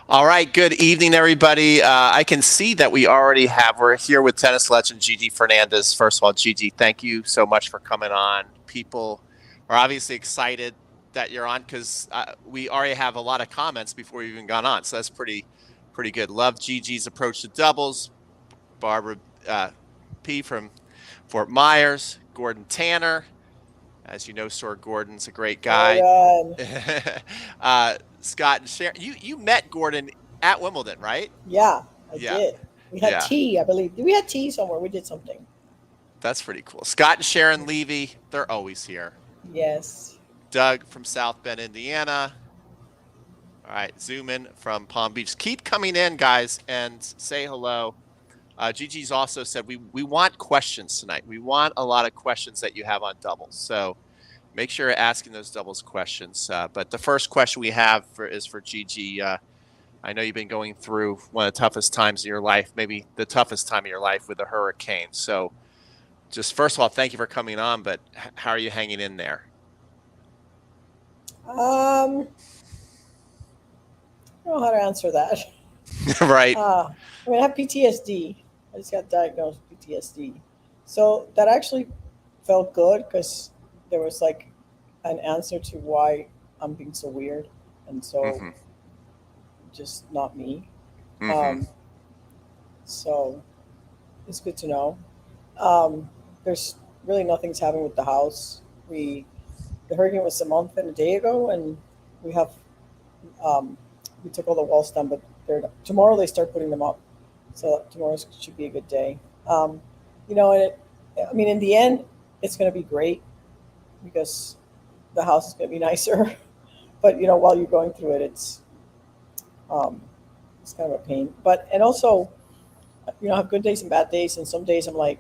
All right, good evening, everybody. I can see that we're here with tennis legend Gigi Fernandez. First of all, Gigi, thank you so much for coming on. People are obviously excited that you're on because we already have a lot of comments before you've even gone on. So that's pretty good. Love Gigi's approach to doubles. Barbara P. from Fort Myers, Gordon Tanner. As you know, Sir Gordon's a great guy. Gordon. Scott and Sharon, you met Gordon at Wimbledon, right? Yeah, I Yeah, did. We had yeah, tea, I believe. Did we have tea somewhere? We did something. that's pretty cool. Scott and Sharon Levy, they're always here. Yes. Doug from South Bend, Indiana. All right, zoom in from Palm Beach. Keep coming in, guys, and say hello. Gigi's also said we want questions tonight. We want a lot of questions that you have on doubles. So make sure you're asking those doubles questions. But the first question we have is for Gigi. I know you've been going through one of the toughest times of your life, maybe the toughest time of your life with a hurricane. So just first of all, thank you for coming on, but how are you hanging in there? I don't know how to answer that. Right. I mean, I have PTSD. I just got diagnosed with PTSD. So that actually felt good because there was like an answer to why I'm being so weird. And so Mm-hmm. just not me. Mm-hmm. Um, so it's good to know. There's really nothing's happening with the house. The hurricane was a month and a day ago, and we have um, we took all the walls down, but tomorrow they start putting them up. So tomorrow should be a good day. Um, and I mean, in the end, it's going to be great because the house is going to be nicer. But while you're going through it, um, it's kind of a pain. But and also, I have good days and bad days, and some days I'm like,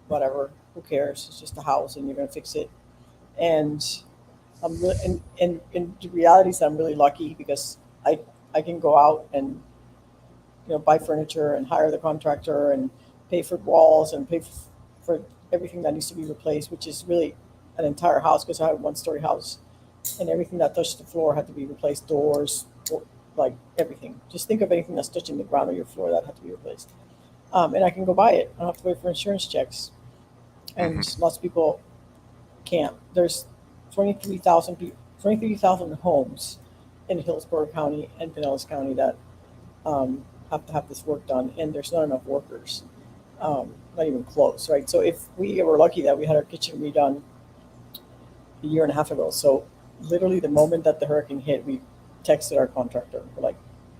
whatever, who cares? It's just a house, and you're going to fix it. And and the reality is that I'm really lucky because I can go out and buy furniture and hire the contractor and pay for walls and pay for everything that needs to be replaced, which is really an entire house because I have a one-story house, and everything that touched the floor had to be replaced. Doors, like everything. Just think of anything that's touching the ground or your floor that had to be replaced. And I can go buy it. I don't have to wait for insurance checks. And Mm-hmm. lots of people can't. There's 23,000 people, 23,000 homes in Hillsborough County and Pinellas County that have to have this work done, and there's not enough workers, not even close, right? So if we were lucky that we had our kitchen redone a year and a half ago, so literally the moment that the hurricane hit, we texted our contractor. We're like,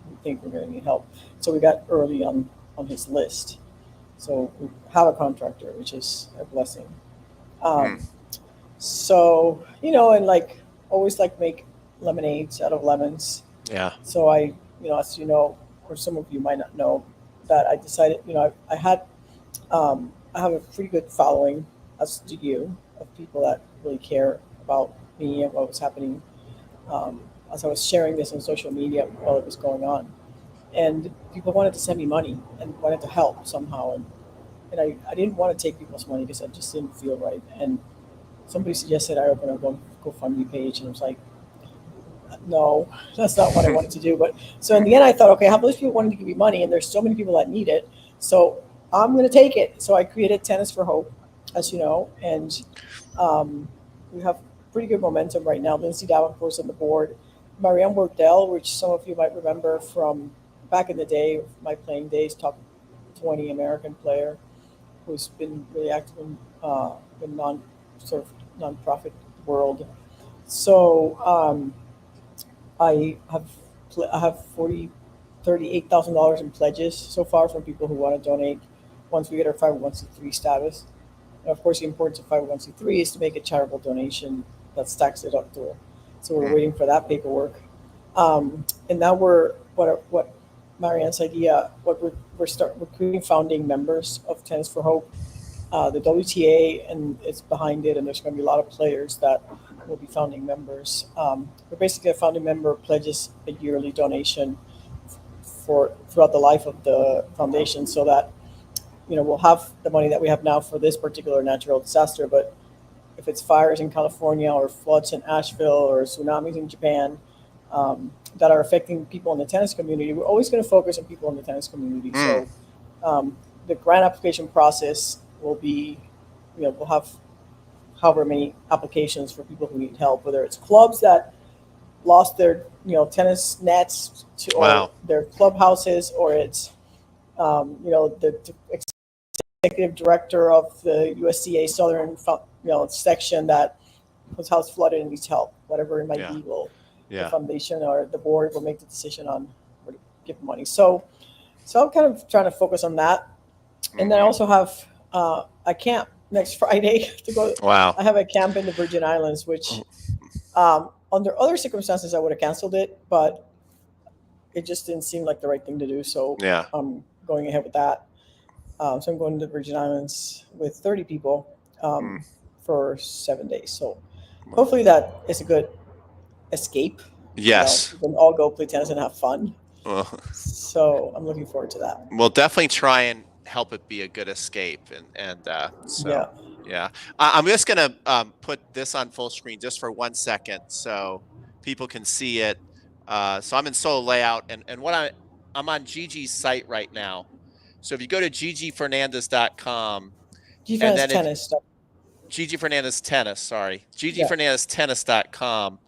we think we're going to need help, so we got early on his list. So we have a contractor, which is a blessing. Mm. Um, so and like always like make lemonades out of lemons. Yeah. So as you know, or some of you might not know, that I decided, I have a pretty good following, as do you, of people that really care about me and what was happening. As I was sharing this on social media while it was going on, and people wanted to send me money and wanted to help somehow, and I didn't want to take people's money because I just didn't feel right. And somebody suggested I open a GoFundMe page, and I was like, no, that's not what I wanted to do. But so in the end, I thought, okay, how those people wanted to give me money, and there's so many people that need it, so I'm going to take it. So I created Tennis for Hope, as you know, and we have pretty good momentum right now. Lindsay Davenport's on the board, Marianne Wardell, which some of you might remember from back in the day, my playing days, top 20 American player, who's been really active in the sort of nonprofit world. So I have I have 38,000 dollars in pledges so far from people who want to donate once we get our 501c3 status. And of course, the importance of 501c3 is to make a charitable donation that's tax deductible. So we're Mm. waiting for that paperwork. And now what Marianne's idea, we're creating founding members of Tennis for Hope, the WTA, and it's behind it, and there's going to be a lot of players that will be founding members. But basically, a founding member pledges a yearly donation for throughout the life of the foundation, so that we'll have the money that we have now for this particular natural disaster. But if it's fires in California or floods in Asheville or tsunamis in Japan, that are affecting people in the tennis community, we're always going to focus on people in the tennis community. Mm. So the grant application process will be, we'll have however many applications for people who need help, whether it's clubs that lost their tennis nets to, or Wow. their clubhouses, or it's the executive director of the USCA Southern section that whose house flooded and needs help. Whatever it might Yeah. be, will the Yeah. foundation or the board will make the decision on where to give money. So I'm kind of trying to focus on that, and then I Hmm. also have a camp next Friday to go. Wow. I have a camp in the Virgin Islands, which under other circumstances I would have canceled it, but it just didn't seem like the right thing to do. So Yeah. I'm going ahead with that. So I'm going to the Virgin Islands with 30 people Mm. for 7 days. So Well, hopefully that is a good escape. yes. We can all go play tennis and have fun. Well, So I'm looking forward to that. we'll definitely try and help it be a good escape, and Yeah. so yeah. I'm just gonna put this on full screen just for 1 second so people can see it. So I'm in solo layout, and I'm on Gigi's site right now. So if you go to gigifernandez.com, and Defense then if tennis stuff. Gigi Fernandez tennis, sorry, Yeah. gigifernandeztennis.com.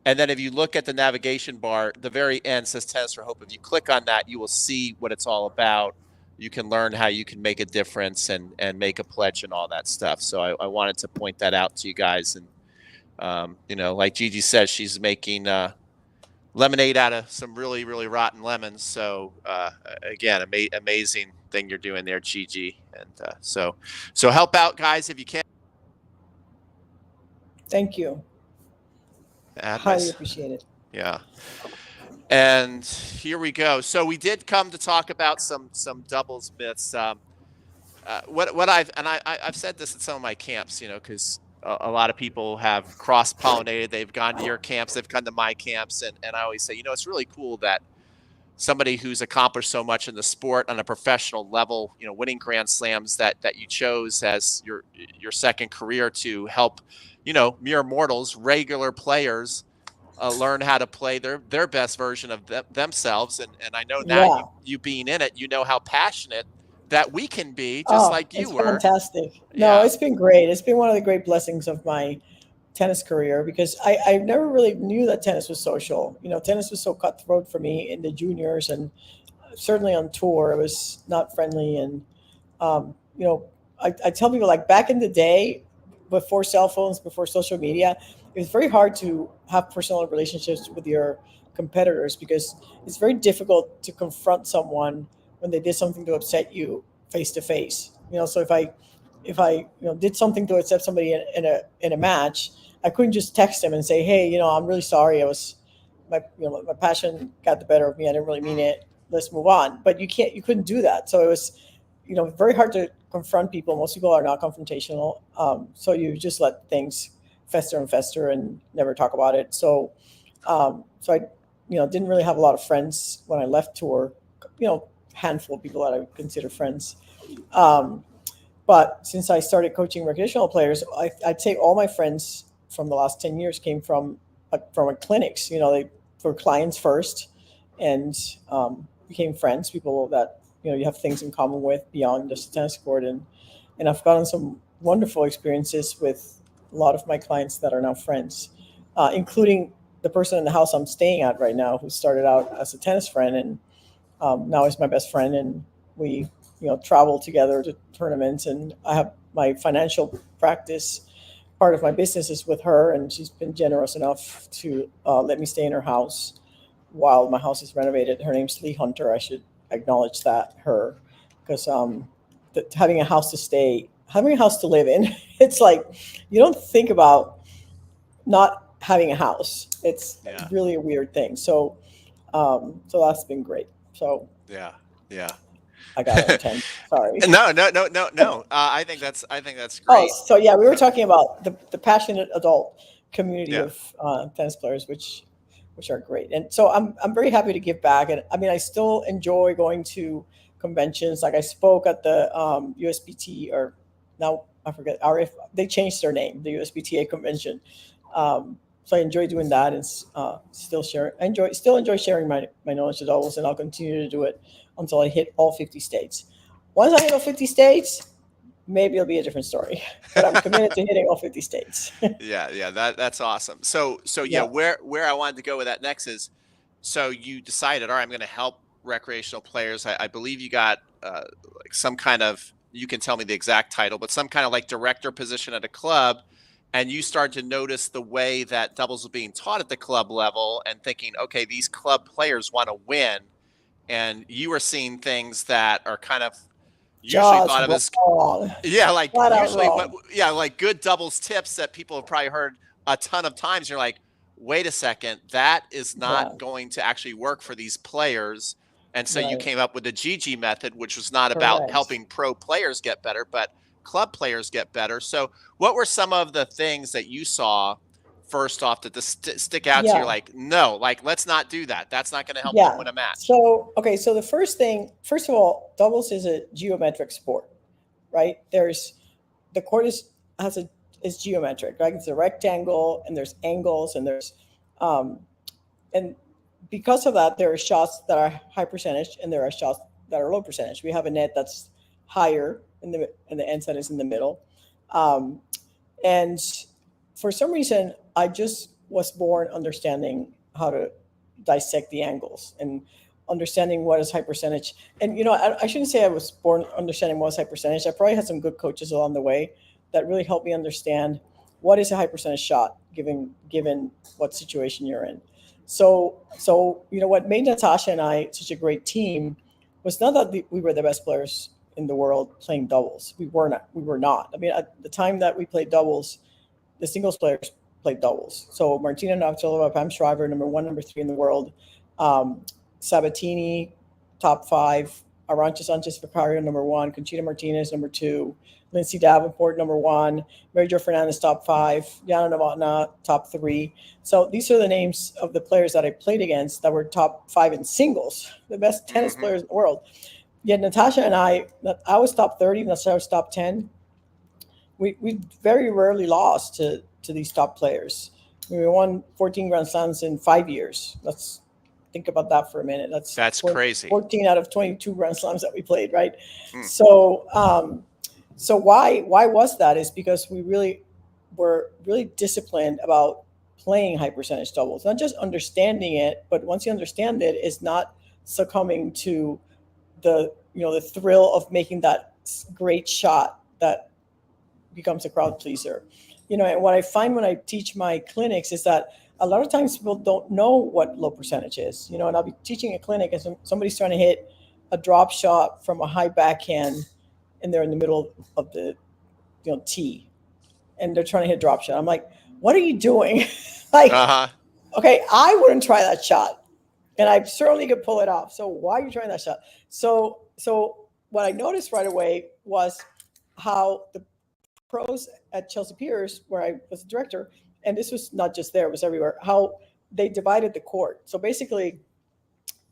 And then if you look at the navigation bar, the very end says Tennis for Hope. If you click on that, you will see what it's all about. You can learn how you can make a difference and make a pledge and all that stuff. So I wanted to point that out to you guys. And, like Gigi says, she's making lemonade out of some really, really rotten lemons. So, again, amazing thing you're doing there, Gigi. And so help out, guys, if you can. Thank you. Highly appreciate it. Yeah. And here we go. So we did come to talk about some doubles myths. What I've said this at some of my camps, because a lot of people have cross pollinated. They've gone to your camps, they've come to my camps, and I always say, it's really cool that somebody who's accomplished so much in the sport on a professional level, winning Grand Slams, that you chose as your second career to help, mere mortals, regular players, learn how to play their best version of themselves. And I know now Yeah. you being in it, how passionate that we can be, just Oh, like you it's were. fantastic. No, Yeah. it's been great. It's been one of the great blessings of my tennis career because I never really knew that tennis was social. Tennis was so cutthroat for me in the juniors, and certainly on tour, it was not friendly. And, um, you know, I tell people, like, back in the day, before cell phones, before social media, it was very hard to have personal relationships with your competitors because it's very difficult to confront someone when they did something to upset you face to face. So if I did something to upset somebody in a match, I couldn't just text them and say, hey, I'm really sorry. I was my passion got the better of me. I didn't really mean it. Let's move on. But you couldn't do that. So it was very hard to confront people. Most people are not confrontational. So you just let things fester and fester and never talk about it. So I didn't really have a lot of friends when I left tour. Handful of people that I would consider friends. Um, but since I started coaching recreational players, I'd say all my friends from the last 10 years came from clinics. They were clients first, and became friends. People that you have things in common with beyond just the tennis court, and I've gotten some wonderful experiences with a lot of my clients that are now friends, including the person in the house I'm staying at right now, who started out as a tennis friend and now is my best friend, and we travel together to tournaments. And I have my financial practice, part of my business is with her, and she's been generous enough to let me stay in her house while my house is renovated. Her name's Lee Hunter. I should acknowledge her, because having a house to stay, having a house to live in, it's like you don't think about not having a house. It's Yeah. really a weird thing. So that's been great. So Yeah. Yeah. I got it. 10. Sorry. No. I think that's Oh, great. so yeah, we were talking about the passionate adult community Yeah. of tennis players, which are great. And so I'm very happy to give back. And I mean, I still enjoy going to conventions. Like I spoke at the USBT, or now I forget RF. They changed their name, the USBTA convention, So I enjoy doing that and still share. Still enjoy sharing my knowledge of doubles, and I'll continue to do it until I hit all 50 states. Once I hit all 50 states, maybe it'll be a different story. But I'm committed to hitting all 50 states. Yeah, that's awesome. So yeah, Yeah. where I wanted to go with that next is, so you decided, all right, I'm going to help recreational players. I believe you got like some kind of, you can tell me the exact title, but some kind of like director position at a club, and you started to notice the way that doubles was being taught at the club level, and thinking, okay, these club players want to win, and you were seeing things that are kind of usually Just thought of as, wrong. yeah, like Flat out usually what, wrong. yeah, like good doubles tips that people have probably heard a ton of times. You're like, wait a second, that is Yeah. not going to actually work for these players. And so you Right. came up with the Gigi method, which was not about Correct. helping pro players get better, but club players get better. So what were some of the things that you saw first off that stick out to you? Yeah. Like, no, like, let's not do that. That's not going to help them Yeah. win a match. So, okay. So the first thing, first of all, doubles is a geometric sport, right? The court is geometric, right? It's a rectangle, and there's angles, and um, and because of that, there are shots that are high percentage, and there are shots that are low percentage. We have a net that's higher, and the end set is in the middle, um, and for some reason, I just was born understanding how to dissect the angles and understanding what is high percentage. And I shouldn't say I was born understanding what is high percentage. I probably had some good coaches along the way that really helped me understand what is a high percentage shot given what situation you're in. So what made Natasha and I such a great team was not that we were the best players in the world playing doubles. We were not. We were not. I mean, at the time that we played doubles, the singles players played doubles. So Martina Navratilova, Pam Shriver, number one, number three in the world. Um, Sabatini, top five. Arantxa Sanchez Vicario, number one. Conchita Martinez, number two. Lindsay Davenport, number one. Mary Jo Fernandez, top five. Yana Novotna, top three. So these are the names of the players that I played against that were top five in singles, the best tennis players in the world. Yet Natasha and I was top 30, Natasha was top 10. We very rarely lost to these top players. We won 14 Grand Slams in 5 years. Let's think about that for a minute. That's crazy. 14 out of 22 Grand Slams that we played, right? Hmm. So why was that? Is because we really were really disciplined about playing high percentage doubles, not just understanding it, but once you understand it, it's not succumbing to the thrill of making that great shot that becomes a crowd pleaser. And what I find when I teach my clinics is that a lot of times people don't know what low percentage is. And I'll be teaching a clinic and somebody's trying to hit a drop shot from a high backhand, and they're in the middle of the tee, and they're trying to hit a drop shot. I'm like, what are you doing? Like, okay, I wouldn't try that shot, and I certainly could pull it off. So why are you trying that shot? So what I noticed right away was how the pros at Chelsea Piers, where I was the director, and this was not just there, it was everywhere, how they divided the court. So basically,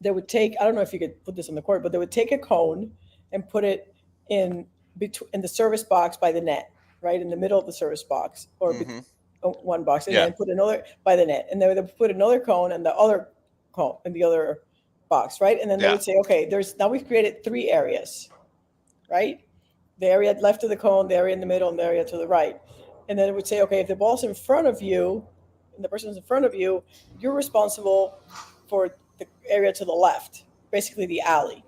they would take, I don't know if you could put this on the court, but they would take a cone and put it in the service box by the net, right in the middle of the service box, or one box, and then put another by the net, and they would put another cone and the other cone in the other box, right? And then they would say, okay, now we've created 3 areas, right? The area left of the cone, the area in the middle, and the area to the right. And then it would say, okay, if the ball's in front of you and the person's in front of you, you're responsible for the area to the left, basically the alley.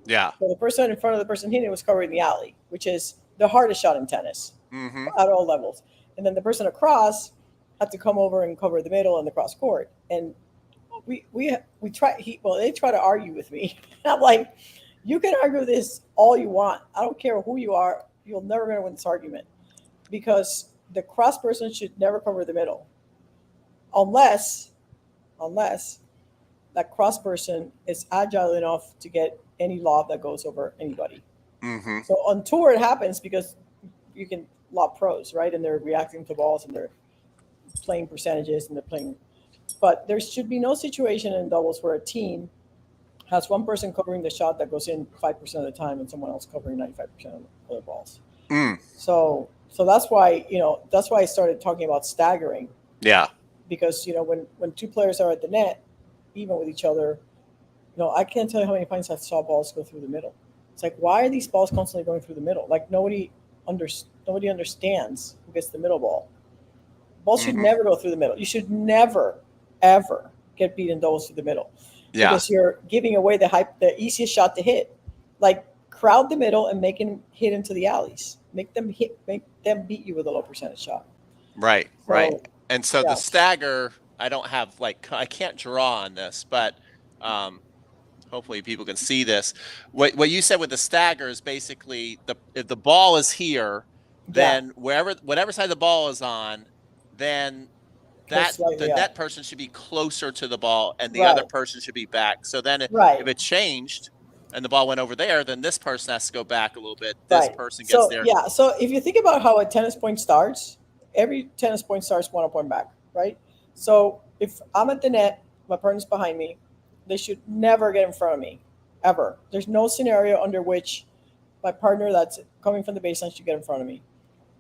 Yeah. So the person in front of the person hitting was covering the alley, which is the hardest shot in tennis at all levels. And then the person across had to come over and cover the middle and the cross court. And they try to argue with me. I'm like, you can argue this all you want. I don't care who you are. You're never going to win this argument, because the cross person should never cover the middle unless that cross person is agile enough to get any lob that goes over anybody. So on tour it happens because you can lob pros, right? And they're reacting to balls and they're playing percentages and they're playing. But there should be no situation in doubles where a team has one person covering the shot that goes in 5% of the time and someone else covering 95% of the other balls. So that's why I started talking about staggering. Yeah. because when two players are at the net, even with each other, I can't tell you how many times I saw balls go through the middle. It's like, why are these balls constantly going through the middle? Like nobody understands who gets the middle ball. Balls should Hmm. never go through the middle. You should never, ever get beaten doubles through the middle, Yeah. because you're giving away the easiest shot to hit. Like, crowd the middle and make them hit into the alleys. Make them beat you with a low percentage shot. Right. Right. So And so the yeah, stagger, I don't have I can't draw on this, but um, hopefully people can see this. What you said with the stagger is basically if the ball is here, yeah, then whatever side the ball is on, then go the slightly net out. person should be closer to the ball and the other Right, person should be back. So then if right, it changed and the ball went over there, then this person has to go back a little bit. This right. person gets So there. yeah, so if you think about how a tennis point starts, every tennis point starts one point back, right? So if I'm at the net, my partner's behind me, they should never get in front of me, ever. There's no scenario under which my partner that's coming from the baseline should get in front of me,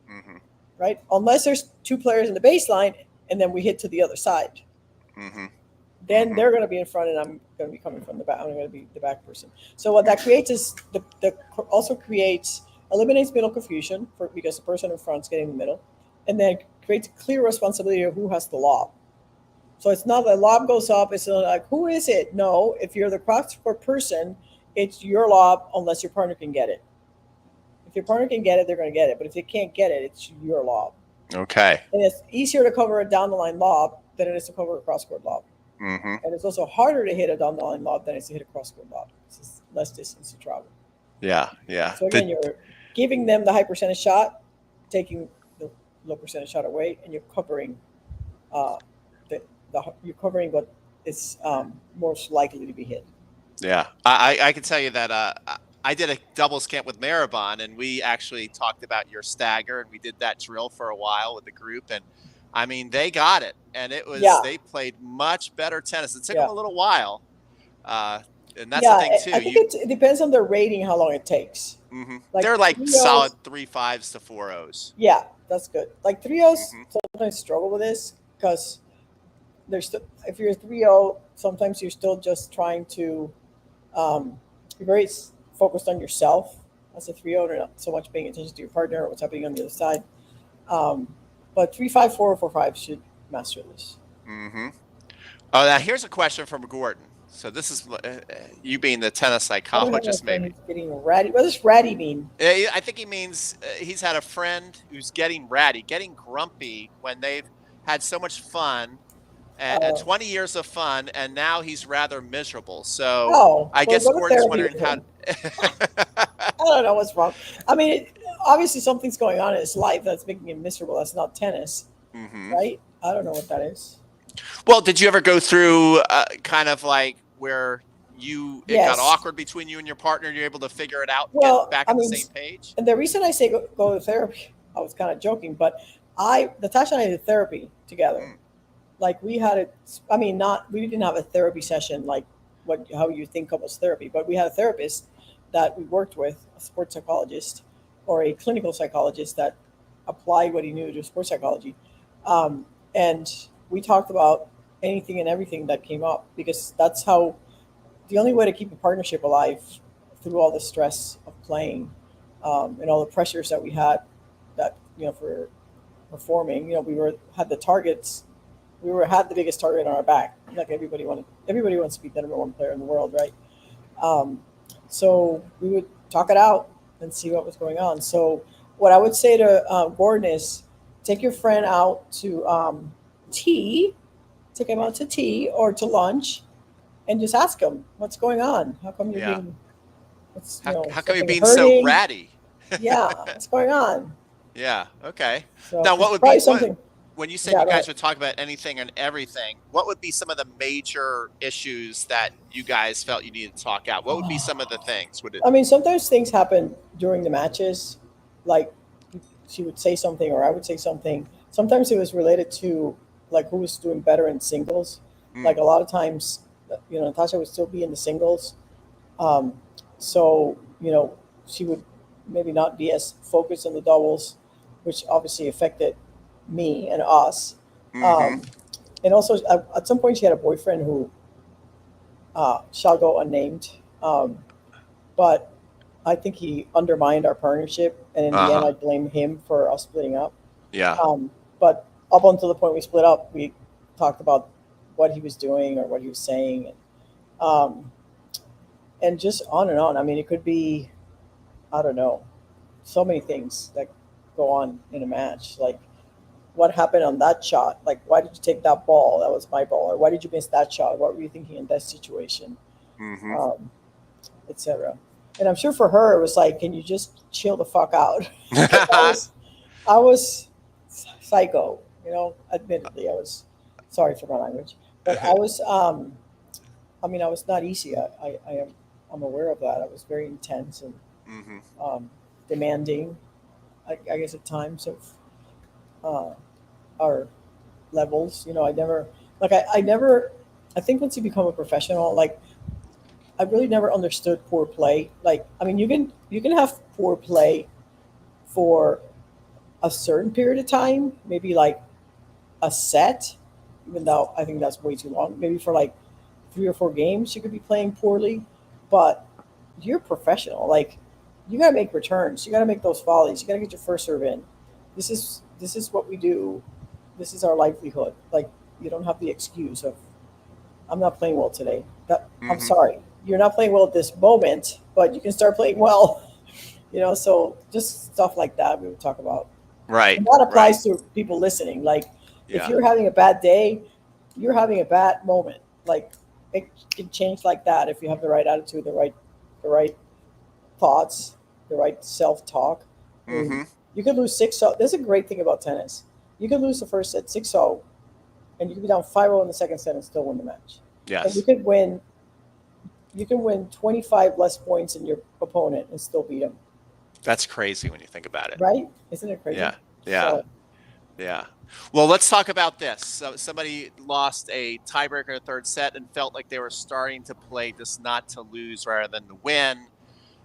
Hmm. right? Unless there's two players in the baseline and then we hit to the other side. Hmm. Then Hmm. they're going to be in front and I'm going to be coming from the back. I'm going to be the back person. So what that creates is also creates eliminates middle confusion because the person in front is getting the middle, and then creates a clear responsibility of who has the lob. So it's not the lob goes up. It's not like, who is it? No, if you're the cross court person, it's your lob unless your partner can get it. If your partner can get it, they're going to get it. But if they can't get it, it's your lob. Okay. And it's easier to cover a down the line lob than it is to cover a cross court lob. Hmm. And it's also harder to hit a down the line lob than it is to hit a cross court lob. It's just less distance to travel. Yeah. Yeah. So again, you're giving them the high percentage shot, taking the low percentage shot away, and you're covering uh, you're covering what is most likely to be hit. Yeah, I can tell you that I did a doubles camp with Maribon, and we actually talked about your stagger, and we did that drill for a while with the group, and I mean they got it, and Yeah, they played much better tennis. It took them yeah, a little while, uh, and that's the yeah. thing I too. think it depends on the rating how long it takes. Like They're like 3-0s, solid 3.5s to 4.0s. yeah, that's good. Like 3-0s Mm-hmm. sometimes struggle with this because there's still, if you're 3-0, sometimes you're still just trying to you're very focused on yourself as a 3-0, and not so much paying attention to your partner or what's happening on the other side. Um, but 3-5, 4-4-5 should master this. Mm-hmm. Oh, now here's a question from Gordon. So this is you being the tennis I don't have a psychologist, friend maybe. who's getting ratty. What does ratty mean? I think he means he's had a friend who's getting ratty, getting grumpy when they've had so much fun, Uh, 20 years of fun, and now he's rather miserable. So oh, I well, guess go to Gordon's therapy wondering with how. him. I don't know what's wrong. I mean, obviously something's going on in his life that's making him miserable. That's not tennis, Hmm. right? I don't know what that is. Well, did you ever go through kind of like where it got Yes. awkward between you and your partner, and you're able to figure it out and get Well, back I on the mean, same page? and the reason I say go to therapy, I was kind of joking, but Natasha and I did therapy together. Mm. Like we had a, I mean, not we didn't have a therapy session like how you think of as therapy, but we had a therapist that we worked with, a sports psychologist or a clinical psychologist that applied what he knew to sports psychology, and we talked about anything and everything that came up because that's how the only way to keep a partnership alive through all the stress of playing and all the pressures that we had that for performing. We were had the targets. We were had the biggest target on our back. Like everybody wants to be the number one player in the world, right? Um, so we would talk it out and see what was going on. So what I would say to Gordon is take your friend out to tea, take him out to tea or to lunch, and just ask him what's going on. How come you're Yeah. being what's How come you're something being so hurting? ratty? Yeah, what's going on? Yeah. Okay. So Now, there's what would probably be something. when you said Yeah, you go guys ahead. would talk about anything and everything? What would be some of the major issues that you guys felt you needed to talk out? What would be some of the things? Would it? I mean, sometimes things happen during the matches, like she would say something or I would say something. Sometimes it was related to like who was doing better in singles. Like Mm, a lot of times, Natasha would still be in the singles, um, so she would maybe not be as focused on the doubles, which obviously affected me and us. mm-hmm. Um, And also, at some point, she had a boyfriend who shall go unnamed. But I think he undermined our partnership, and in the end, Uh-huh. I blame him for us splitting up. Yeah. But up until the point we split up, we talked about what he was doing or what he was saying, um, and just on and on. I mean, it could be, I don't know, so many things that go on in a match. Like, what happened on that shot? Like, why did you take that ball? That was my ball. Or why did you miss that shot? What were you thinking in that situation? Mm-hmm. Um, Etc. And I'm sure for her, it was like, can you just chill the fuck out? Because I was psycho. Admittedly, I was. Sorry for my language, but I was. I mean, I was not easy. I am. I'm aware of that. I was very intense and Mm-hmm. demanding. I guess at times of uh, our levels. I never like. I never. I think once you become a professional, like I really never understood poor play. Like, I mean, you can have poor play for a certain period of time, maybe like a set, even though I think that's way too long. Maybe for like 3 or 4 games, you could be playing poorly, but you're professional. Like, you got to make returns. You got to make those volleys. You got to get your first serve in. This is what we do. This is our livelihood. Like, you don't have the excuse of I'm not playing well today. I'm Mm-hmm. sorry. You're not playing well at this moment, but you can start playing well. So just stuff like that we would talk about. Right. And that Right. applies to people listening. Like, if Yeah. you're having a bad day, you're having a bad moment. Like, it can change like that if you have the right attitude, the right thoughts, the right self-talk. I mean, Mm-hmm. you could lose 6-0. There's a great thing about tennis. You could lose the first set 6-0, and you could be down 5-0 in the second set and still win the match. And you Yes. could win. You can win 25 less points than your opponent and still beat them. That's crazy when you think about it. Right? Isn't it crazy? Yeah. Yeah. So Yeah. Well, let's talk about this. So somebody lost a tiebreaker in the third set and felt like they were starting to play just not to lose rather than to win.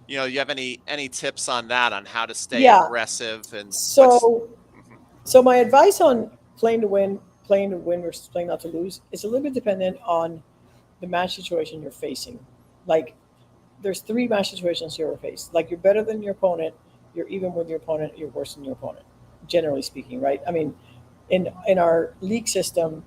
You have any tips on that, on how to stay yeah. aggressive and what's So Mhm. so my advice on playing to win versus playing not to lose is a little bit dependent on the match situation you're facing. Like, there's 3 match situations you ever face. Like, you're better than your opponent, you're even with your opponent, you're worse than your opponent. Generally speaking, right? I mean, in our league system,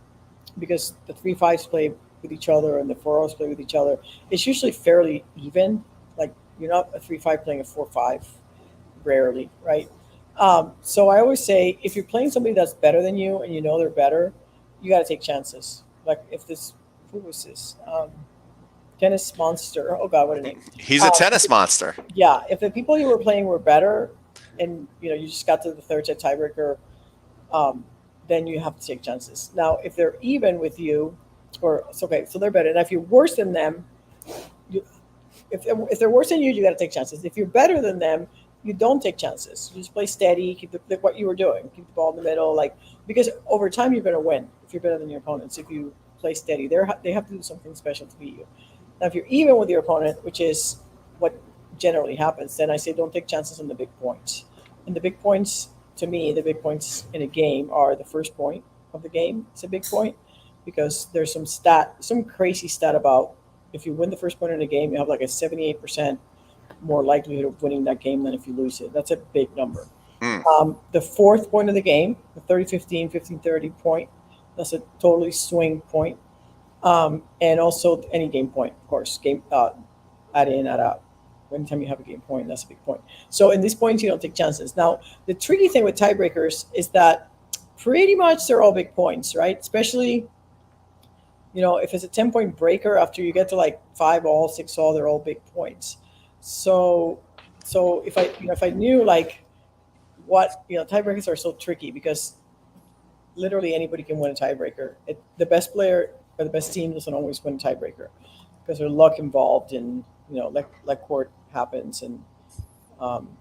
because the 3-5s play with each other and the 4-0s play with each other, it's usually fairly even. Like, you're not a 3-5 playing a 4-5, rarely, right? So I always say, if you're playing somebody that's better than you and you know they're better, you got to take chances. Like, if this, who was this? Tennis Monster. Oh God, what a name! He's a Um, tennis monster. yeah, if the people you were playing were better, and you just got to the third set tiebreaker, um, then you have to take chances. Now, if they're even with you, or it's okay, so they're better. And if you're worse than them, you, if they're worse than you got to take chances. If you're better than them, you don't take chances. You just play steady, keep what you were doing, keep the ball in the middle, like, because over time you're going to win if you're better than your opponents. If you play steady, they have to do something special to beat you. Now, if you're even with your opponent, which is what generally happens, then I say don't take chances on the big points. And the big points, to me, the big points in a game are the first point of the game. It's a big point because there's some crazy stat about if you win the first point in a game, you have like a 78% more likelihood of winning that game than if you lose it. That's a big number. Mm. The fourth point of the game, the 30-15, 15-30 point, that's a totally swing point. And also any game point, of course, game add in, add out. Anytime you have a game point, that's a big point. So in these points, you don't take chances. Now, the tricky thing with tiebreakers is that pretty much they're all big points, right? Especially, if it's a 10-point breaker after you get to like 5-all, 6-all, they're all big points. So, so if I knew like what tiebreakers are so tricky because literally anybody can win a tiebreaker. The best player or the best team doesn't always win a tiebreaker because there's luck involved, and like court happens, and um,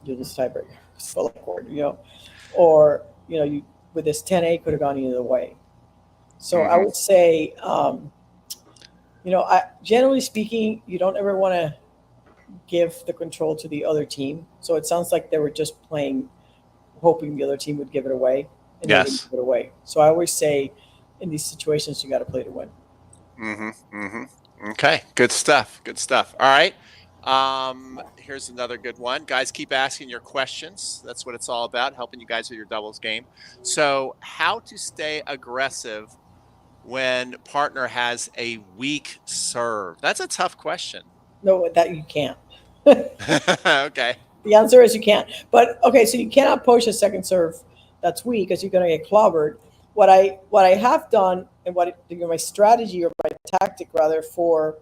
you lose tiebreaker. So like court, or you with this 10-A could have gone either way. So I Hmm. would say, I generally speaking, you don't ever want to give the control to the other team. So it sounds like they were just playing, hoping the other team would give it away. and you're going to Yes. give it away. So I always say, in these situations, you got to play to win. Okay. Good stuff. Good stuff. All right. Here's another good one. Guys, keep asking your questions. That's what it's all about, helping you guys with your doubles game. So, how to stay aggressive when partner has a weak serve? That's a tough question. No, that you can't. Okay. The answer is you can't. But okay, so you cannot push a second serve that's weak because you're going to get clobbered. What I have done and my strategy or my tactic rather for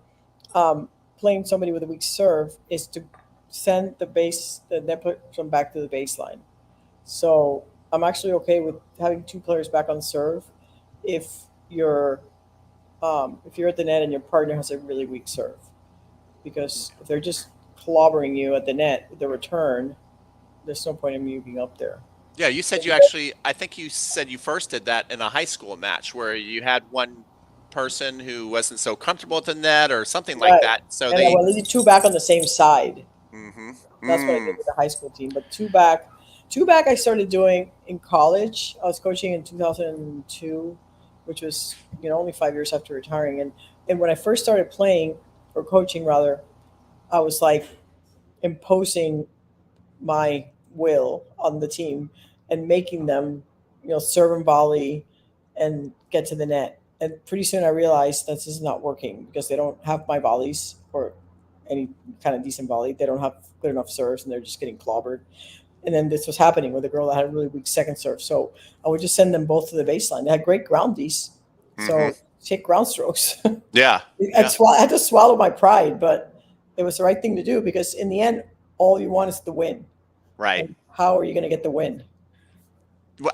playing somebody with a weak serve is to send the net from back to the baseline. So I'm actually okay with having two players back on serve if you're if you're at the net and your partner has a really weak serve, because if they're just clobbering you at the net with the return, there's no point in you being up there. Yeah, you said you actually, I think you said you first did that in a high school match where you had one person who wasn't so comfortable at the net or something like Right. that. So And I they, will leave two back on the same side. mm-hmm. That's what I did with the high school team. But two back I started doing in college. I was coaching in 2002, which was only 5 years after retiring. And when I first started playing or coaching rather, I was like imposing my will on the team and making them, serve and volley and get to the net. And pretty soon I realized this is not working because they don't have my volleys or any kind of decent volley. They don't have good enough serves and they're just getting clobbered. And then this was happening with a girl that had a really weak second serve. So I would just send them both to the baseline. They had great groundies. So take ground strokes. Yeah. I had to swallow my pride, but it was the right thing to do because in the end, all you want is the win. Right. And how are you going to get the win?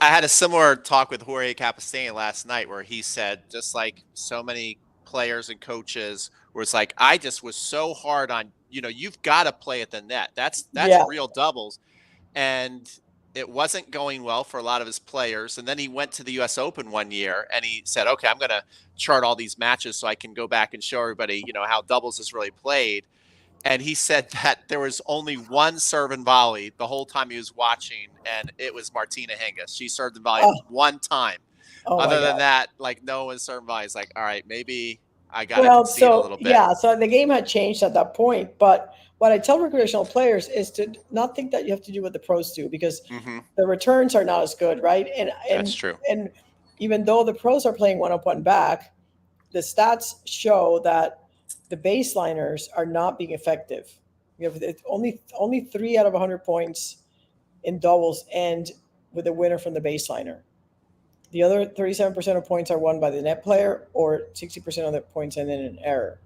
I had a similar talk with Jorge Capistani last night where he said, just like so many players and coaches, where it's like, I just was so hard on, you've got to play at the net. That's real doubles. And it wasn't going well for a lot of his players. And then he went to the US Open one year and he said, okay, I'm going to chart all these matches so I can go back and show everybody, how doubles is really played. And he said that there was only one serve and volley the whole time he was watching, and it was Martina Hingis. She served and volleyed one time. Other than that, like no one served and volley. It's like, all right, maybe I got to concede a little bit. Yeah, so the game had changed at that point. But what I tell recreational players is to not think that you have to do what the pros do because the returns are not as good, right? And that's true. And even though the pros are playing one up, one back, the stats show that the baseliners are not being effective. It's only 3 out of 100 points in doubles end with a winner from the baseliner. The other 37% of points are won by the net player, or 60% of the points end in an error.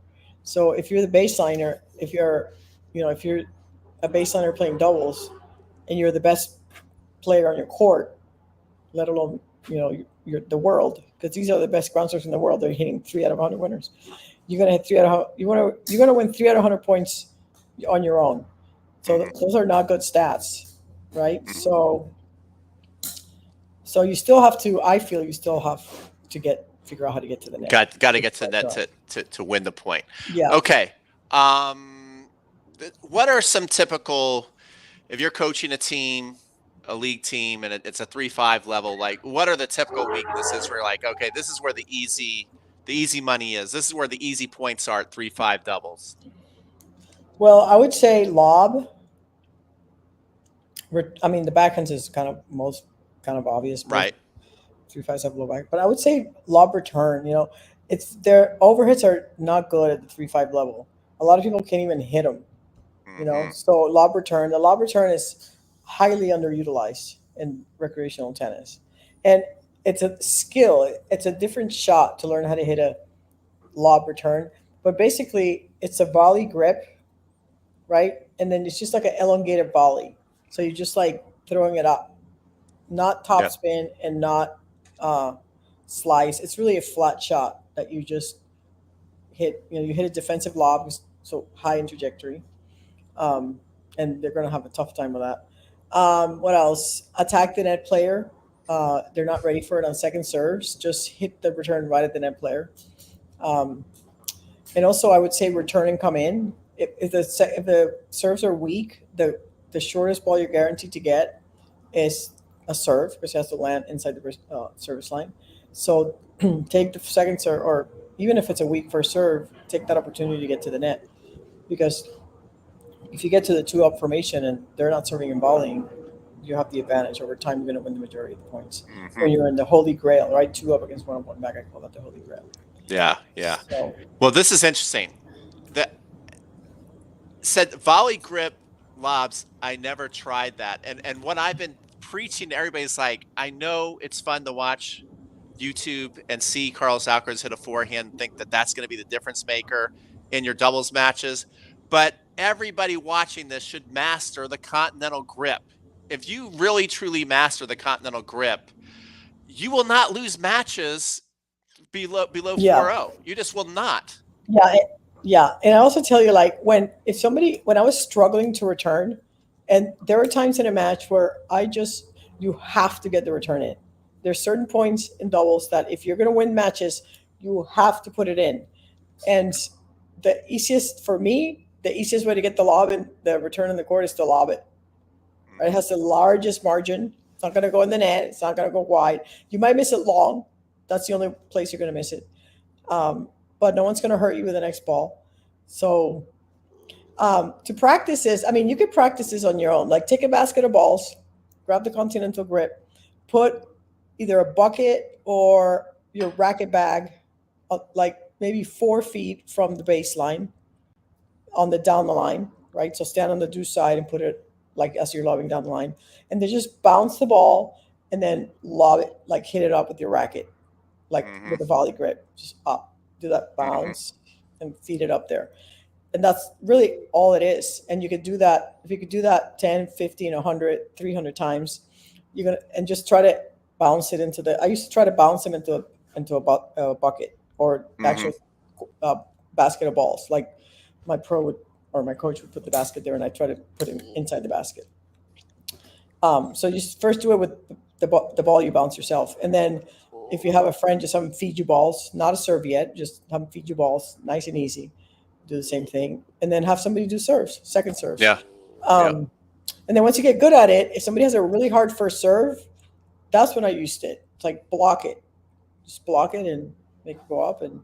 So if you're the baseliner, if you're a baseliner playing doubles, and you're the best player on your court, let alone you're the world, because these are the best ground strokes in the world. They're hitting 3 out of 100 winners. You're gonna hit you're gonna win 3 out of 100 points on your own. So those are not good stats, right? So you still have to. I feel you still have to figure out how to get to the net. Got to get to the net to win the point. Yeah. Okay. What are some typical, if you're coaching a team, a league team, and it's a 3-5 level, like what are the typical weaknesses where you're like, okay, this is where the easy money is. This is where the easy points are at 3-5 doubles. Well, I would say lob. I mean, the backhands is kind of obvious, right? 3-5 low back, but I would say lob return. It's their overhits are not good at the 3-5 level. A lot of people can't even hit them. So lob return. The lob return is highly underutilized in recreational tennis, and it's a skill. It's a different shot to learn how to hit a lob return, but basically it's a volley grip, right? And then it's just like an elongated volley. So you're just like throwing it up, not top spin and not slice. It's really a flat shot that you just hit. You hit a defensive lob, so high in trajectory, and they're going to have a tough time with that. What else? Attack the net player. They're not ready for it on second serves. Just hit the return right at the net player. And also, I would say return and come in. If the serves are weak, the shortest ball you're guaranteed to get is a serve because he has to land inside the service line. So take the second serve, or even if it's a weak first serve, take that opportunity to get to the net because if you get to the two up formation and they're not serving and volleying, you have the advantage over time. You're going to win the majority of the points when you're in the holy grail, right? Two up against one back. I call that the holy grail. Yeah, yeah. So, Well, this is interesting. That said volley grip lobs. I never tried that, and what I've been preaching to everybody is like, I know it's fun to watch YouTube and see Carlos Alcaraz hit a forehand and think that that's going to be the difference maker in your doubles matches. But everybody watching this should master the continental grip. If you really truly master the continental grip, you will not lose matches below 4-0. You just will not. Yeah, yeah. And I also tell you, like when I was struggling to return, and there were times in a match where you have to get the return in. There's certain points in doubles that if you're going to win matches, you have to put it in. And the easiest way to get the lob and the return in the court is to lob it. Right? It has the largest margin. It's not going to go in the net. It's not going to go wide. You might miss it long. That's the only place you're going to miss it. But no one's going to hurt you with the next ball. So to practice this, I mean, you could practice this on your own. Like take a basket of balls, grab the continental grip, put either a bucket or your racket bag, like maybe 4 feet from the baseline on the down the line, right? So stand on the do side and put it like as you're lobbing down the line. And then just bounce the ball and then lob it, like hit it up with your racket, like with a volley grip, just up, do that bounce and feed it up there. And that's really all it is. And you could do that. If you could do that 10, 15, 100, 300 times, and just try to bounce it I used to try to bounce them into a bucket or actual basket of balls. Like my coach would put the basket there and I try to put it inside the basket. So you first do it with the ball you bounce yourself. And then if you have a friend, just have them feed you balls, not a serve yet, just have them feed you balls, nice and easy. Do the same thing. And then have somebody do serves, second serves. Yeah. And then once you get good at it, if somebody has a really hard first serve, that's when I used it. It's like block it. Just block it and make it go up and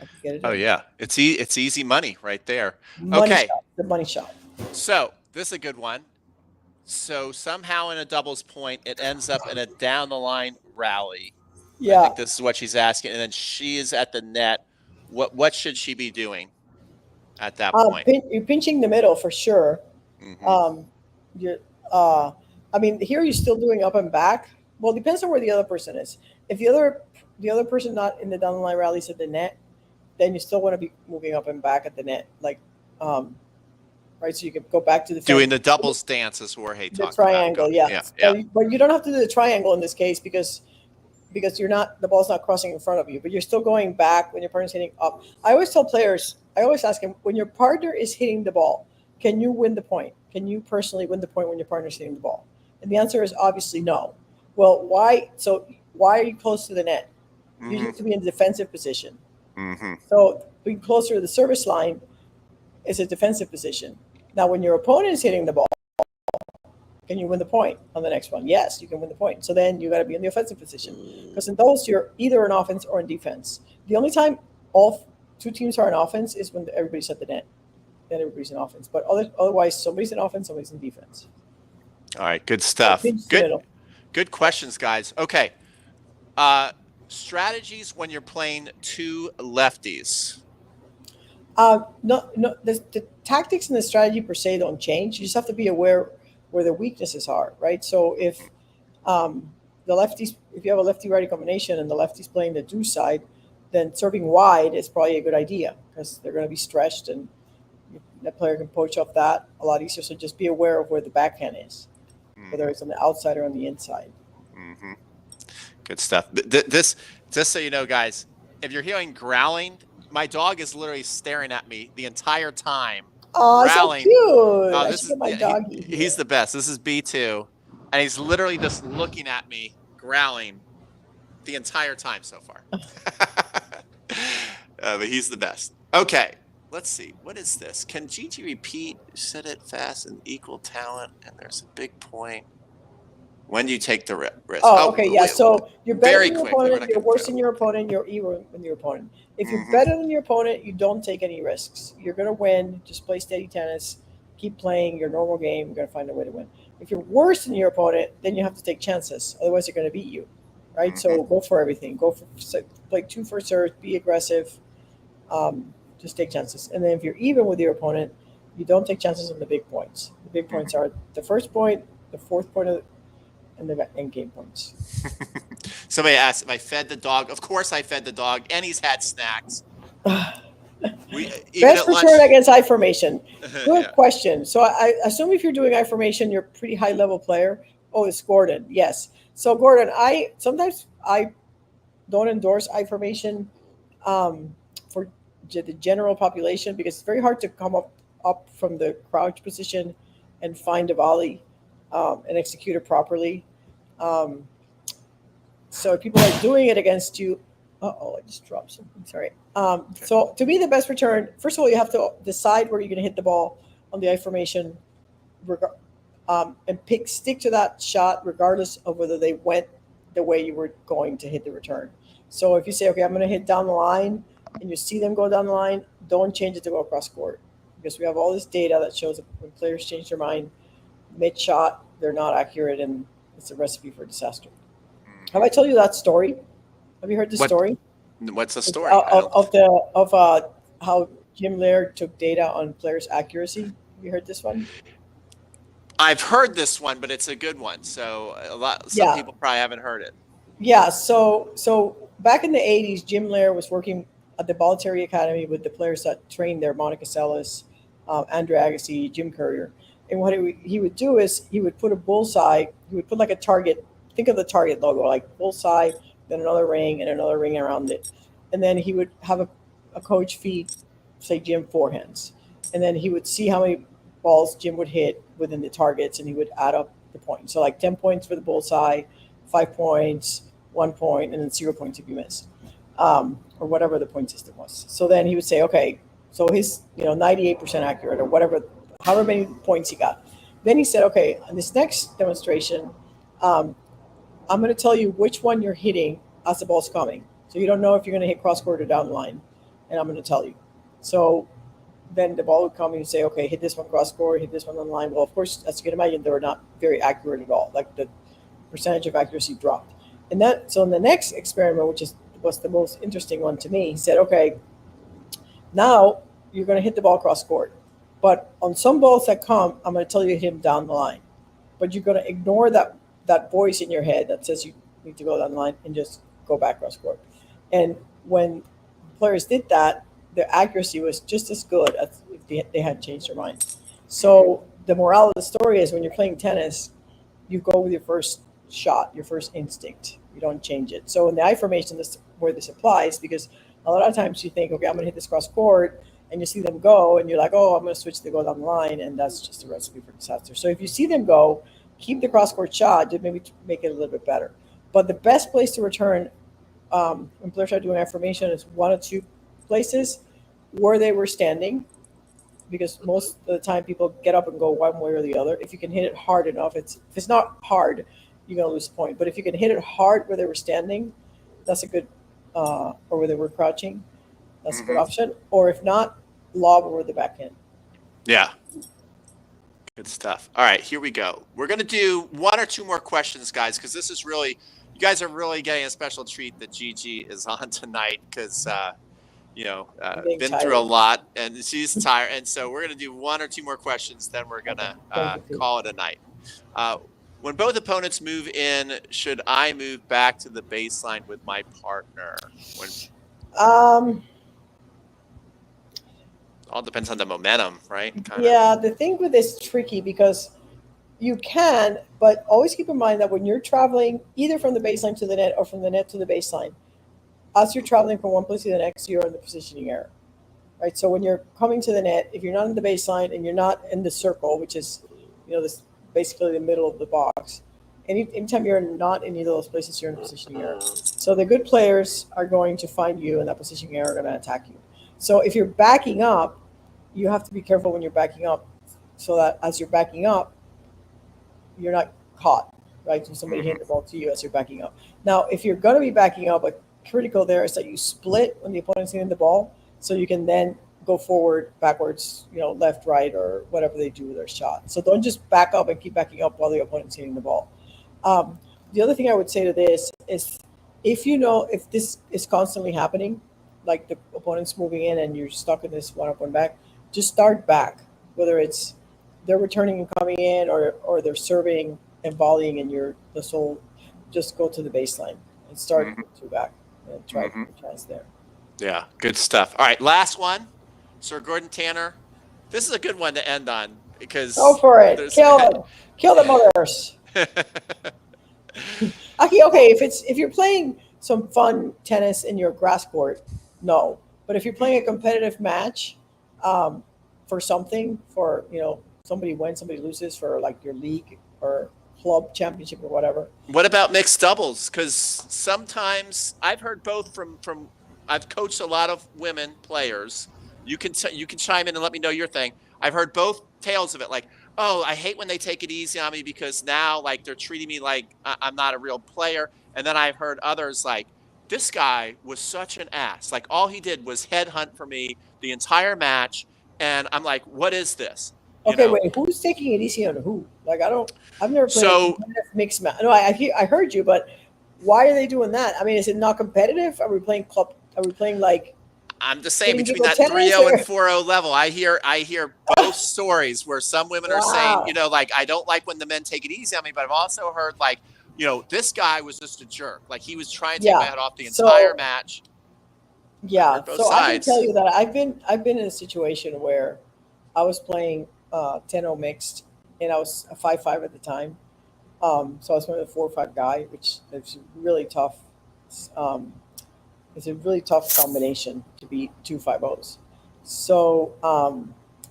I can get it Oh, in. yeah. It's easy money right there. The money shot. So this is a good one. So somehow in a doubles point, it ends up in a down the line rally. Yeah. I think this is what she's asking. And then she is at the net. What should she be doing at that point? You're pinching the middle for sure. I mean, here you're still doing up and back. Well, it depends on where the other person is. If the other person not in the down the line rallies at the net, then you still want to be moving up and back at the net, like, right? So you can go back to the doing the doubles dance as Jorge talked about. The triangle, yeah. But you don't have to do the triangle in this case because the ball's not crossing in front of you, but you're still going back when your partner's hitting up. I always tell players, I always ask them, when your partner is hitting the ball, can you win the point? Can you personally win the point when your partner's hitting the ball? And the answer is obviously no. Well, why? So why are you close to the net? You need to be in a defensive position. So being closer to the service line is a defensive position. Now, when your opponent is hitting the ball, can you win the point on the next one? Yes, you can win the point. So then you got to be in the offensive position because in those you're either in offense or in defense. The only time all two teams are in offense is when everybody's at the net. Then everybody's in offense. But otherwise, somebody's in offense, somebody's in defense. All right, good stuff. Good questions, guys. Okay, strategies when you're playing two lefties. No, the tactics and the strategy per se don't change. You just have to be aware where the weaknesses are, right? So if the lefties, if you have a lefty-righty combination and the lefty's playing the do side, then serving wide is probably a good idea because they're going to be stretched and the player can poach off that a lot easier. So just be aware of where the backhand is, whether it's on the outside or on the inside. Good stuff. This, just so you know, guys, if you're hearing growling, my dog is literally staring at me the entire time. Oh, growling. So cute. Oh, this is my doggy. He's the best. This is B2, and he's literally just looking at me, growling the entire time so far. But he's the best. Okay, let's see. What is this? Can Gigi repeat? Set it fast and equal talent, and there's a big point. When do you take the risk? Oh, okay, yeah. So you're better very than your quickly, we're opponent, not you're gonna worse go. than your opponent, you're even than your opponent. If you're Mhm. better than your opponent, you don't take any risks. You're gonna win. Just play steady tennis. Keep playing your normal game. You're gonna find a way to win. If you're worse than your opponent, then you have to take chances. Otherwise, they're gonna beat you, right? So go for everything. Go for play 2 first serves. Be aggressive. Just take chances. And then if you're even with your opponent, you don't take chances on the big points. The big points are the first point, the fourth point, and the end game points. Somebody asked if I fed the dog. Of course, I fed the dog, and he's had snacks. We even Best at lunch. return against I formation. Good Yeah. question. So I assume if you're doing I formation, you're a pretty high level player. Oh, it's Gordon. Yes. So Gordon, I sometimes I don't endorse I formation for the general population because it's very hard to come up from the crouch position and find a volley and execute it properly. Um, so if people are doing it against you, I just dropped something. Sorry. So to be the best return, first of all, you have to decide where you're going to hit the ball on the I formation, and stick to that shot regardless of whether they went the way you were going to hit the return. So if you say, okay, I'm going to hit down the line, and you see them go down the line, don't change it to go across court because we have all this data that shows that when players change their mind mid shot, they're not accurate, and it's a recipe for disaster. Have I told you that story? Have you heard this What? story? What's the It's, story? I don't. of how Jim Laird took data on players' accuracy. Have you heard this one? I've heard this one, but it's a good one. So some Yeah, people probably haven't heard it. yeah. So back in the '80s, Jim Laird was working at the Bollettieri Academy with the players that trained there: Monica Seles, Andre Agassi, Jim Courier. And what he would do is he would put a bullseye. He would put like a target. Think of the target logo, like bullseye, then another ring and another ring around it, and then he would have a coach feed, say Jim forehands, and then he would see how many balls Jim would hit within the targets, and he would add up the points. So like 10 points for the bullseye, 5 points, 1 point, and then 0 points if you miss, or whatever the point system was. So then he would say, okay, so his 98% accurate or whatever, however many points he got. Then he said, okay, on this next demonstration, um, I'm going to tell you which one you're hitting as the ball's coming. So you don't know if you're going to hit cross court or down the line, and I'm going to tell you. So then the ball would come and you say, okay, hit this one cross court, hit this one on the line. Well, of course, as you can imagine, they were not very accurate at all. Like the percentage of accuracy dropped. And so in the next experiment, which was the most interesting one to me, he said, okay, now you're going to hit the ball cross court. But on some balls that come, I'm going to tell you to hit them down the line. But you're going to ignore that voice in your head that says you need to go down the line and just go back cross court. And when players did that, their accuracy was just as good as if they had changed their mind. So the moral of the story is when you're playing tennis, you go with your first shot, your first instinct. You don't change it. So in the I formation, this is where this applies because a lot of times you think, okay, I'm going to hit this cross court, and you see them go, and you're like, oh, I'm going to switch to go down the line, and that's just a recipe for disaster. So if you see them go, keep the cross court shot, just maybe make it a little bit better. But the best place to return when players are doing I formation is one or two places where they were standing, because most of the time people get up and go one way or the other. If you can hit it hard enough, if it's not hard, you're going to lose a point. But if you can hit it hard where they were standing, that's a good, or where they were crouching, that's a good option. Or if not, lob over the backhand. Yeah. Good stuff. All right, here we go. We're going to do one or two more questions, guys, because this is really, you guys are really getting a special treat that Gigi is on tonight because, been tired. through a lot and she's tired. And so we're going to do one or two more questions, then we're going to call it a night. When both opponents move in, should I move back to the baseline with my partner? All depends on the momentum, right? Yeah, the thing with this is tricky because you can, but always keep in mind that when you're traveling either from the baseline to the net or from the net to the baseline, as you're traveling from one place to the next, you're in the positioning error, right? So when you're coming to the net, if you're not in the baseline and you're not in the circle, which is, this basically the middle of the box, anytime you're not in either of those places, you're in positioning error. So the good players are going to find you, and that positioning error are going to attack you. So if you're backing up, you have to be careful when you're backing up, so that as you're backing up, you're not caught, right? So somebody Mhm. handing the ball to you as you're backing up. Now, if you're going to be backing up, a critical there is that you split when the opponent's hitting the ball, so you can then go forward, backwards, left, right, or whatever they do with their shot. So don't just back up and keep backing up while the opponent's hitting the ball. Um, the other thing I would say to this is, if this is constantly happening, like the opponent's moving in and you're stuck in this one up, one back, just start back. Whether it's they're returning and coming in, or they're serving and volleying, and you're the sole, just go to the baseline and start Mhm. two back and try Mhm. your chance there. Yeah, good stuff. All right, last one, Sir Gordon Tanner. This is a good one to end on Go because for it. there's. Kill them. Kill the mothers. Okay, if you're playing some fun tennis in your grass court, no. But if you're playing a competitive match, um, for something, for somebody wins, somebody loses, for like your league or club championship or whatever. What about mixed doubles? Because sometimes I've heard both from I've coached a lot of women players. You can chime in and let me know your thing. I've heard both tales of it. Like, oh, I hate when they take it easy on me because now like they're treating me like I'm not a real player. And then I've heard others like, this guy was such an ass. Like all he did was headhunt for me the entire match, and I'm like, what is this? You Okay, know. wait, who's taking it easy on who? Like, I've never played a So competitive mixed match. No, I heard you, but why are they doing that? I mean, is it not competitive? Are we playing club? Are we playing like I'm just saying between individual that tennis 3-0 and or? 4-0 level, I hear both stories where some women are saying, Wow. like I don't like when the men take it easy on me, but I've also heard like, this guy was just a jerk. Like he was trying to take my Yeah. head off the entire So match. I've yeah. heard both So I can tell sides. you that I've been in a situation where I was playing 10-0 mixed, and I was a 5-5 at the time. So I was playing a 4-5 guy, which is really tough. Um, it's a really tough combination to beat two 5-0s. So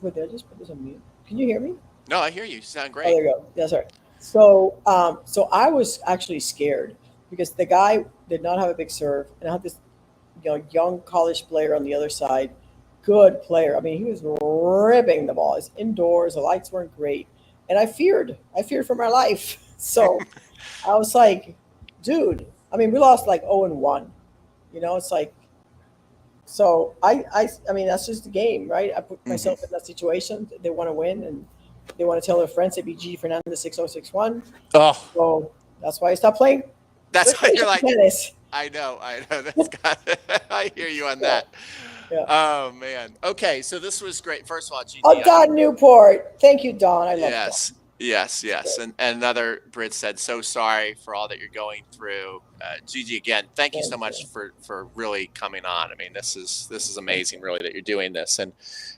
wait, did I just put this on mute? Can you hear me? No, I hear you. You sound Oh, great. there you go. Yeah, sorry. So I was actually scared because the guy did not have a big serve, and I had this young college player on the other side, good player. I mean, he was ripping the ball. It's indoors. The lights weren't great, and I feared for my life. So I was like, dude. I mean, we lost like 0-1. It's like, so I mean, that's just the game, right? I put Hmm. myself in that situation. They want to win, and they want to tell their friends they beat Gigi Fernandez 6061. Oh, So that's why I stopped playing that's why you're recreational like, tennis. I know. That's got. I hear you on Yeah, that. yeah. Oh man. Okay, so this was great. First of all, Oh, Gigi, Don Newport. Thank you, Don. I love Don. yes, yes, It's yes. great. And another Brit said, "So sorry for all that you're going through." Gigi, again, thank you so Thank much you. for really coming on. I mean, this is Thank amazing, you. really, that you're doing this.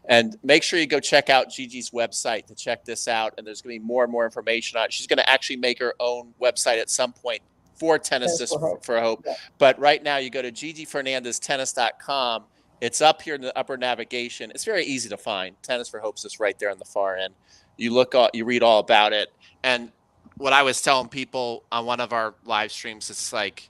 And make sure you go check out Gigi's website to check this out. And there's going to be more and more information on it. She's going to actually make her own website at some point for Tennis Thanks Just for hope. for Hope. Yeah. But right now, you go to gigifernandeztennis.com. It's up here in the upper navigation. It's very easy to find. Tennis for Hope's just right there on the far end. You look, you read all about it. And what I was telling people on one of our live streams, it's like,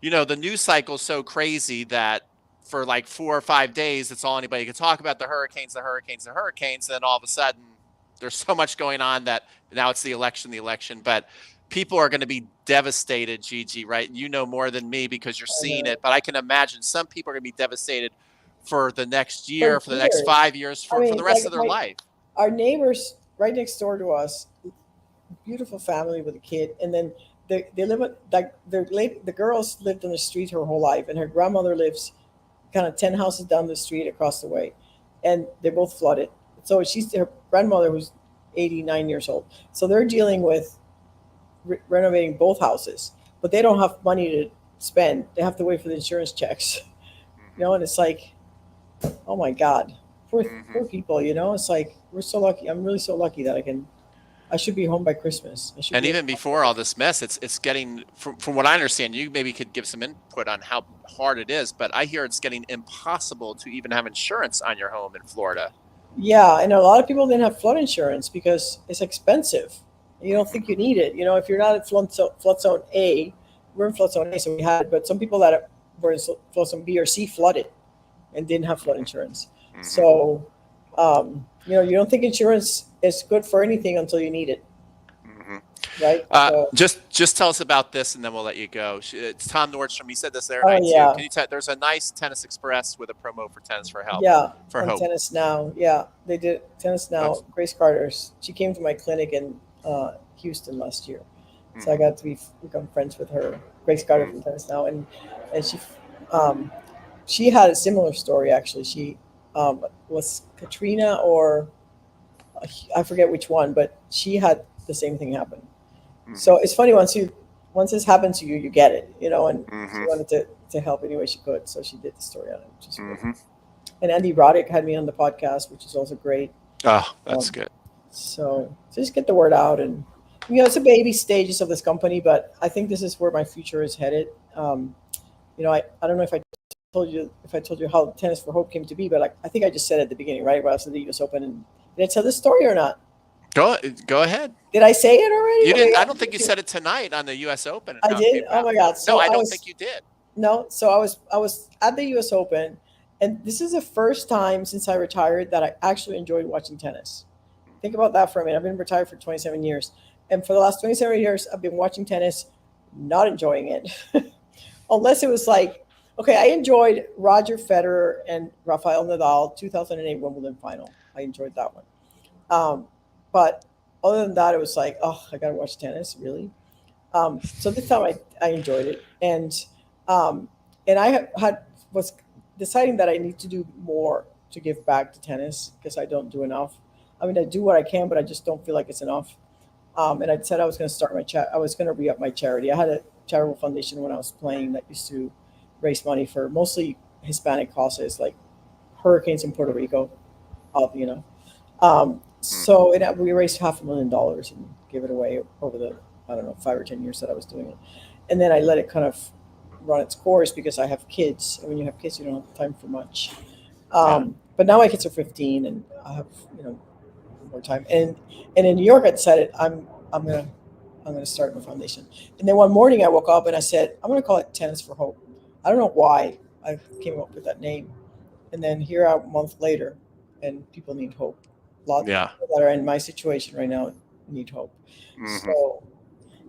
the news cycle's so crazy that for like 4 or 5 days, it's all anybody can talk about: the hurricanes, the hurricanes, the hurricanes. And then all of a sudden, there's so much going on that now it's the election, the election. But people are going to be devastated, Gigi, right? You know more than me because you're I seeing know. it. But I can imagine some people are going to be devastated for the next For year, for the next years. 5 years, I for the mean, rest of like their life. our neighbors right next door to us, beautiful family with a kid, and then they live like the girls lived on the street her whole life, and her grandmother lives kind of 10 houses down the street across the way, and they're both flooded. So she's her grandmother who's 89 years old. So they're dealing with renovating both houses, but they don't have money to spend. They have to wait for the insurance checks, and it's like, oh my god, poor Mm-hmm. poor people. It's like we're so lucky. I'm really so lucky that I should be home by Christmas. I should And be even home by before all Christmas. this mess, it's getting, from what I understand, you maybe could give some input on how hard it is, but I hear it's getting impossible to even have insurance on your home in Florida. Yeah, and a lot of people didn't have flood insurance because it's expensive. You don't Mm-hmm. think you need it. If you're not at flood zone A, we're in flood zone A, so we had it. But some people that were in flood zone B or C flooded and didn't have flood insurance. Mm-hmm. So, you don't think insurance is good for anything until you need it. Mm-hmm. right? So, Just tell us about this, and then we'll let you go. It's Tom Nordstrom. He said this the other oh night too. yeah, Can you tell? There's a nice Tennis Express with a promo for Tennis for Help yeah, for on Hope. Tennis Now. Yeah, they did Tennis Now. That's, Grace Carter's. She came to my clinic in Houston last year, so I got to become friends with her. Grace Carter mm, from Tennis Now, and um, she had a similar story actually. She was Katrina or I forget which one, but she had the same thing happen. mm-hmm, So it's funny once this happens to you, you get it, and she mm-hmm, wanted to help any way she could, so she did the story on it, which is great. mm-hmm. And Andy Roddick had me on the podcast, which is also great. Oh, that's Um, good. so just get the word out, and it's a baby stages of this company, but I think this is where my future is headed. I don't know if I told you how Tennis for Hope came to be, but I think I just said at the beginning, right? When I was at the U.S. Open, and did I tell this story or not? Go ahead. Did I say it already? You Oh my didn't. I God. don't think you said it tonight on the U.S. Open and I how it did. came Oh about. my God! No, So I I don't was think you did. no. So I was at the U.S. Open, and this is the first time since I retired that I actually enjoyed watching tennis. Think about that for a minute. I've been retired for 27 years, and for the last 27 years, I've been watching tennis, not enjoying it, unless it was like, okay, I enjoyed Roger Federer and Rafael Nadal 2008 Wimbledon final. I enjoyed that one, but other than that, it was like, oh, I gotta watch tennis, really. So this time I enjoyed it, um, and had was deciding that I need to do more to give back to tennis because I don't do enough. I mean, I do what I can, but I just don't feel like it's enough. And I said I was going to start I was going to re up my charity. I had a charitable foundation when I was playing that used to raise money for mostly Hispanic causes like hurricanes in Puerto Rico. You know, Mm, so we raised $500,000 and gave it away over the I don't know 5 or 10 years that I was doing it, and then I let it kind of run its course because I have kids, and when you have kids, you don't have time for much. yeah. But now my kids are 15, and I have more time. And in New York, I decided I'm gonna I'm gonna start my foundation. And then one morning, I woke up and I said I'm gonna call it Tennis for Hope. I don't know why I came up with that name, and then here a month later, and people need hope. A lot of Yeah. people that are in my situation right now need hope. Mm-hmm. So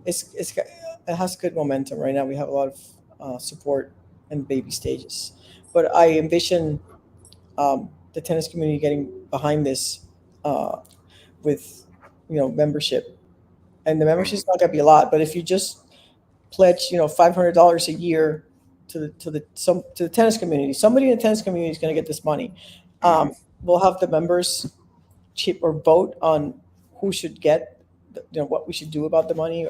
it has good momentum right now. We have a lot of support and baby stages, but I envision the tennis community getting behind this uh, with membership, and the membership Mm-hmm. is not going to be a lot. But if you just pledge $500 a year to the tennis community, somebody in the tennis community is going to get this money. Mm-hmm. We'll have the members chip or vote on who should get what we should do about the money.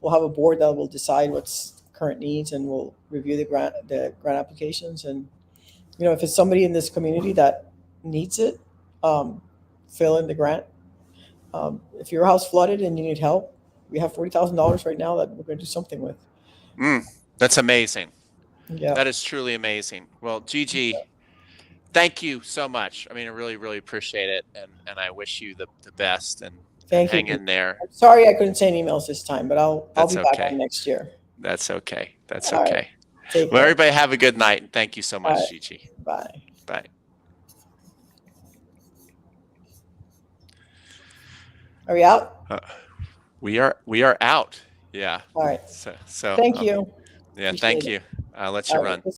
We'll have a board that will decide what's current needs, and we'll review the grant applications. And if it's somebody in this community that needs it, um, fill in the grant. If your house flooded and you need help, we have $40,000 right now that we're going to do something with. That's amazing. Yeah, That is truly amazing. Well, Gigi, thank you so much. I mean, I really, really appreciate it, and I wish you the best, and thank you. hang in there. I'm sorry I couldn't send emails this time, but I'll That's be back okay. on next year. That's okay. That's All right, okay. take Well, care. everybody have a good night, and thank you so All much, right, Gigi. bye. Bye. Are we out? Uh, we are out. Yeah. All right. So Thank you. yeah. Appreciate Thank it. you. I'll let you All run. right.